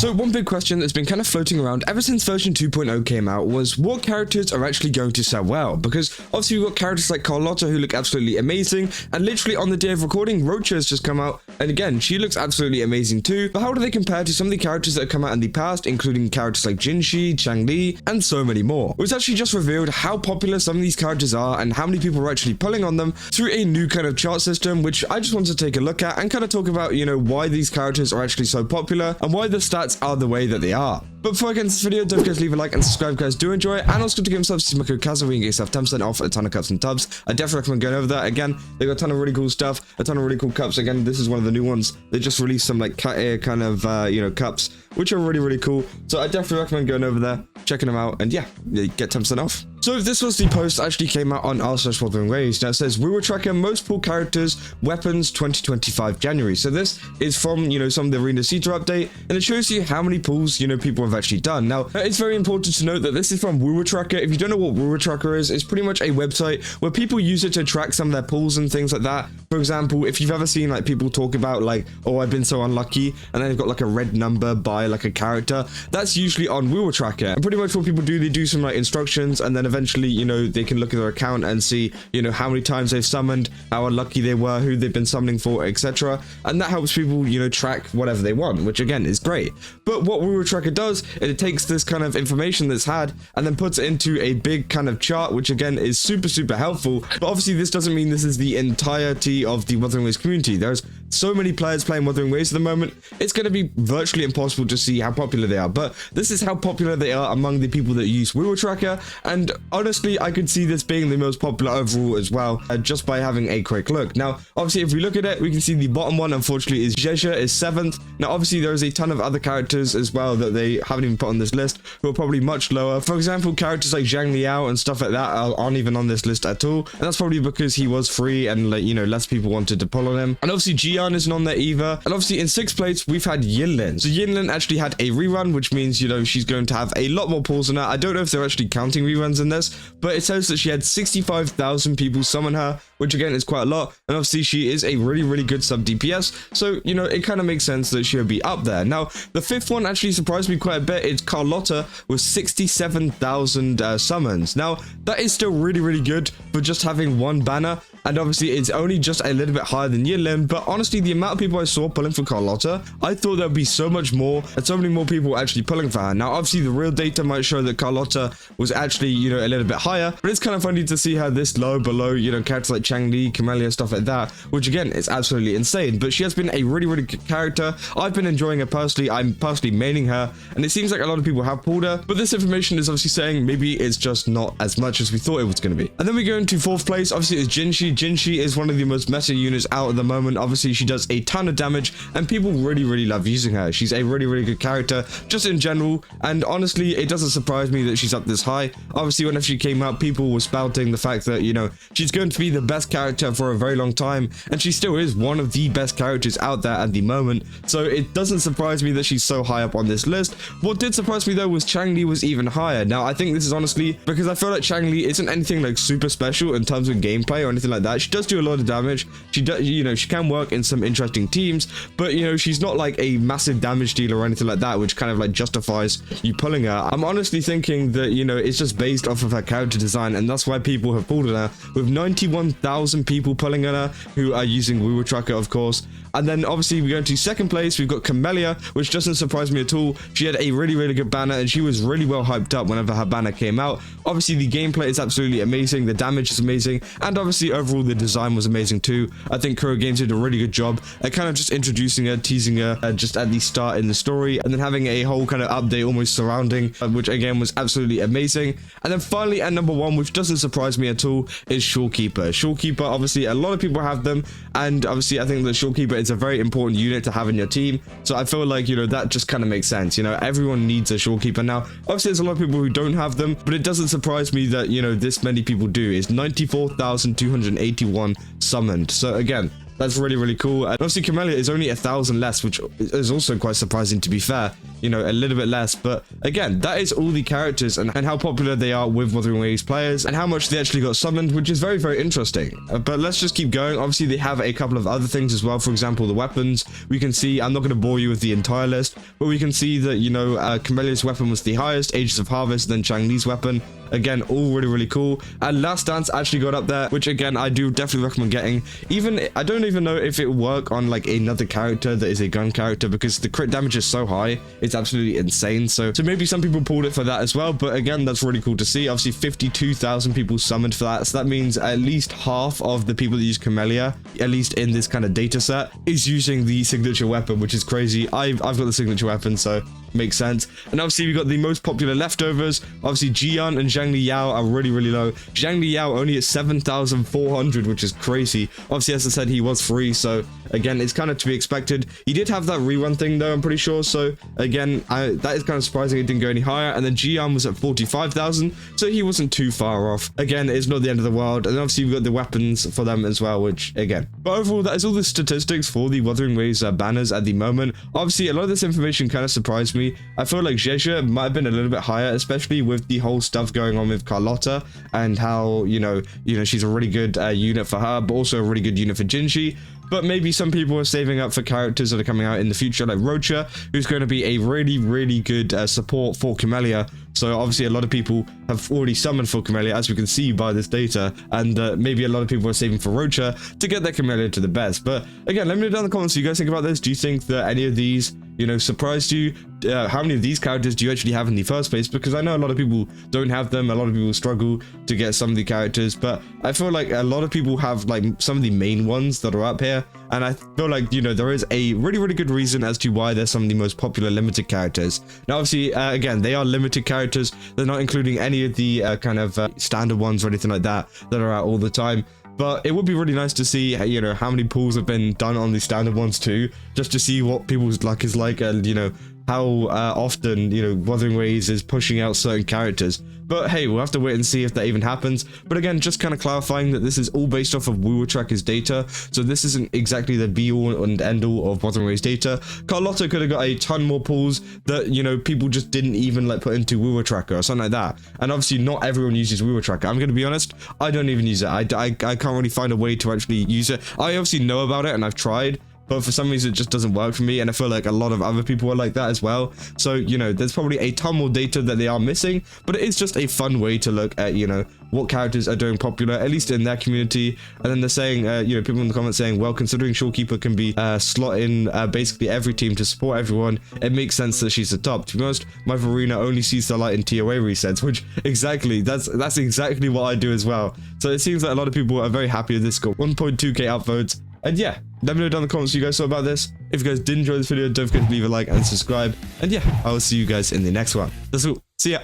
So one big question that's been kind of floating around ever since version 2.0 came out was what characters are actually going to sell well, because obviously we've got characters like Carlotta who look absolutely amazing, and literally on the day of recording, Rocha has just come out, and again, she looks absolutely amazing too. But how do they compare to some of the characters that have come out in the past, including characters like Jinshi, Changli, and so many more? It was actually just revealed how popular some of these characters are and how many people are actually pulling on them through a new kind of chart system, which I just wanted to take a look at and kind of talk about, why these characters are actually so popular and why the stats are the way that they are. But before I get into this video, don't forget to leave a like and subscribe if you guys do enjoy it, and also to give yourself to my code Kazza, where you can get yourself 10% off a ton of cups and tubs. I definitely recommend going over there. Again, they got a ton of really cool stuff, a ton of really cool cups. Again, this is one of the new ones. They just released some like cat ear kind of cups, which are really, really cool. So I definitely recommend going over there, checking them out, and yeah, get 10% off. So this was the post that actually came out on r/Wuthering Waves. Now it says WuWa Tracker most pull characters weapons 2025 January. So this is from some of the rinascita update, and it shows you how many pulls people have actually done. Now it's very important to note that this is from WuWa Tracker. If you don't know what WuWa Tracker is, it's pretty much a website where people use it to track some of their pulls and things like that. For example, if you've ever seen like people talk about like, oh, I've been so unlucky, and then they've got like a red number by like a character, that's usually on WuWa Tracker. And pretty much what people do, they do some like instructions, and then eventually they can look at their account and see how many times they've summoned, how unlucky they were, who they've been summoning for, etc. And that helps people track whatever they want, which again is great. But what WuWa Tracker does, it takes this kind of information that's had and then puts it into a big kind of chart, which again is super helpful. But obviously this doesn't mean this is the entirety of the Wuthering Waves community. There's so many players playing Wuthering Waves at the moment, it's going to be virtually impossible to see how popular they are. But this is how popular they are among the people that use WuWa Tracker, and honestly I could see this being the most popular overall as well, just by having a quick look. Now obviously if we look at it, we can see the bottom one unfortunately is Zhezha is 7th. Now obviously there is a ton of other characters as well that they haven't even put on this list who are probably much lower. For example, characters like Zhang Liao and stuff like that aren't even on this list at all, and that's probably because he was free and like less people wanted to pull on him. And obviously Jian isn't on there either. And obviously in 6th place we've had Yinlin. So Yinlin actually had a rerun, which means she's going to have a lot more pulls than that. I don't know if they're actually counting reruns in this, but it says that she had 65,000 people summon her, which again is quite a lot, and obviously she is a really good sub DPS, so it kind of makes sense that she would be up there. Now the 5th one actually surprised me quite a bit. It's Carlotta with 67,000 summons. Now that is still really good for just having one banner, and obviously it's only just a little bit higher than Yinlin, but honestly the amount of people I saw pulling for Carlotta, I thought there'd be so much more and so many more people actually pulling for her. Now obviously the real data might show that Carlotta was actually a little bit higher, but it's kind of funny to see her this low below characters like Changli, Camellya, stuff like that, which again is absolutely insane. But she has been a really good character. I've been enjoying her personally. I'm personally maining her, and it seems like a lot of people have pulled her, but this information is obviously saying maybe it's just not as much as we thought it was going to be. And then we go into 4th place. Obviously it's Jinshi. Jinshi is one of the most meta units out at the moment. Obviously she does a ton of damage and people really love using her. She's a really good character just in general, and honestly it doesn't surprise me that she's up this high. Obviously whenever she came out, people were spouting the fact that she's going to be the best character for a very long time, and she still is one of the best characters out there at the moment, so it doesn't surprise me that she's so high up on this list. What did surprise me though was Changli was even higher. Now I think this is honestly because I feel like Changli isn't anything like super special in terms of gameplay or anything like that. She does do a lot of damage, she does, she can work in some interesting teams, but she's not like a massive damage dealer or anything like that, which kind of like justifies you pulling her. I'm honestly thinking that it's just based off of her character design, and that's why people have pulled her, with 91,000 people pulling on her who are using WuWa Tracker, of course. And then obviously we go to 2nd place, we've got Camellya, which doesn't surprise me at all. She had a really good banner, and she was really well hyped up whenever her banner came out. Obviously the gameplay is absolutely amazing, the damage is amazing, and obviously overall the design was amazing too. I think Kuro Games did a really good job at kind of just introducing her, teasing her just at the start in the story, and then having a whole kind of update almost surrounding, which again was absolutely amazing. And then finally at number 1, which doesn't surprise me at all, is Shorekeeper. Shorekeeper, obviously a lot of people have them, and obviously I think that Shorekeeper is a very important unit to have in your team, so I feel like that just kind of makes sense. Everyone needs a Shorekeeper. Now obviously there's a lot of people who don't have them, but it doesn't surprise me that this many people do. It's 94,281 summoned, so again that's really cool. And obviously Camellya is only 1,000 less, which is also quite surprising to be fair. you know, a little bit less. But again, that is all the characters and how popular they are with Wuthering Waves players and how much they actually got summoned, which is very, very interesting. But let's just keep going. Obviously, they have a couple of other things as well. For example, the weapons. We can see, I'm not going to bore you with the entire list, but we can see that, you know, Camellya's weapon was the highest, Ages of Harvest, then Changli's weapon. Again, all really, really cool. And Last Dance actually got up there, which again, I do definitely recommend getting. Even, I don't even know if it will work on like another character that is a gun character, because the crit damage is so high, it's absolutely insane. So maybe some people pulled it for that as well. But again, that's really cool to see. Obviously, 52,000 people summoned for that. So that means at least half of the people that use Camellya, at least in this kind of data set, is using the signature weapon, which is crazy. I've got the signature weapon, so makes sense. And obviously we got the most popular leftovers. Obviously Jian and Zhangli Yao are really, really low. Zhangli Yao only at 7,400, which is crazy. Obviously, as I said, he was free, so again, it's kind of to be expected. He did have that rerun thing though, I'm pretty sure. So again, that is kind of surprising it didn't go any higher. And then Jian was at 45,000, so he wasn't too far off. Again, it's not the end of the world. And obviously we've got the weapons for them as well, which again, but overall, that is all the statistics for the Wuthering Waves banners at the moment. Obviously, a lot of this information kind of surprised me. I feel like Zhezhe might have been a little bit higher, especially with the whole stuff going on with Carlotta and how, you know, she's a really good unit for her, but also a really good unit for Jinji. But maybe some people are saving up for characters that are coming out in the future, like Rocha, who's going to be a really, really good support for Camellya. So obviously a lot of people have already summoned for Camellya, as we can see by this data, and maybe a lot of people are saving for Rocha to get their Camellya to the best. But again, let me know down in the comments what you guys think about this. Do you think that any of these, you know, surprised you? How many of these characters do you actually have in the first place? Because I know a lot of people don't have them. A lot of people struggle to get some of the characters, but I feel like a lot of people have like some of the main ones that are up here. And I feel like, you know, there is a really, really good reason as to why they're some of the most popular limited characters. Now, obviously, again, they are limited characters. They're not including any of the kind of standard ones or anything like that are out all the time. But it would be really nice to see, you know, how many pulls have been done on the standard ones too, just to see what people's luck is like, and, you know, how often, you know, Wuthering Waves is pushing out certain characters. But hey, we'll have to wait and see if that even happens. But again, just kind of clarifying that this is all based off of WuWa Tracker's data, so this isn't exactly the be-all and end-all of Wuthering Waves data. Carlotta could have got a ton more pulls that, you know, people just didn't even like put into WuWa Tracker or something like that. And obviously not everyone uses WuWa Tracker. I'm going to be honest, I don't even use it. I can't really find a way to actually use it. I obviously know about it and I've tried, but for some reason it just doesn't work for me, and I feel like a lot of other people are like that as well. So, you know, there's probably a ton more data that they are missing, but it is just a fun way to look at, you know, what characters are doing popular, at least in their community. And then they're saying, you know, people in the comments saying, well, considering Shorekeeper can be slot in basically every team to support everyone, it makes sense that she's the top. To be honest, my Verena only sees the light in TOA resets, which exactly, that's exactly what I do as well. So it seems like a lot of people are very happy with this score. 1.2k upvotes. And yeah, let me know down in the comments what you guys thought about this. If you guys did enjoy this video, don't forget to leave a like and subscribe. And yeah, I will see you guys in the next one. That's all. See ya.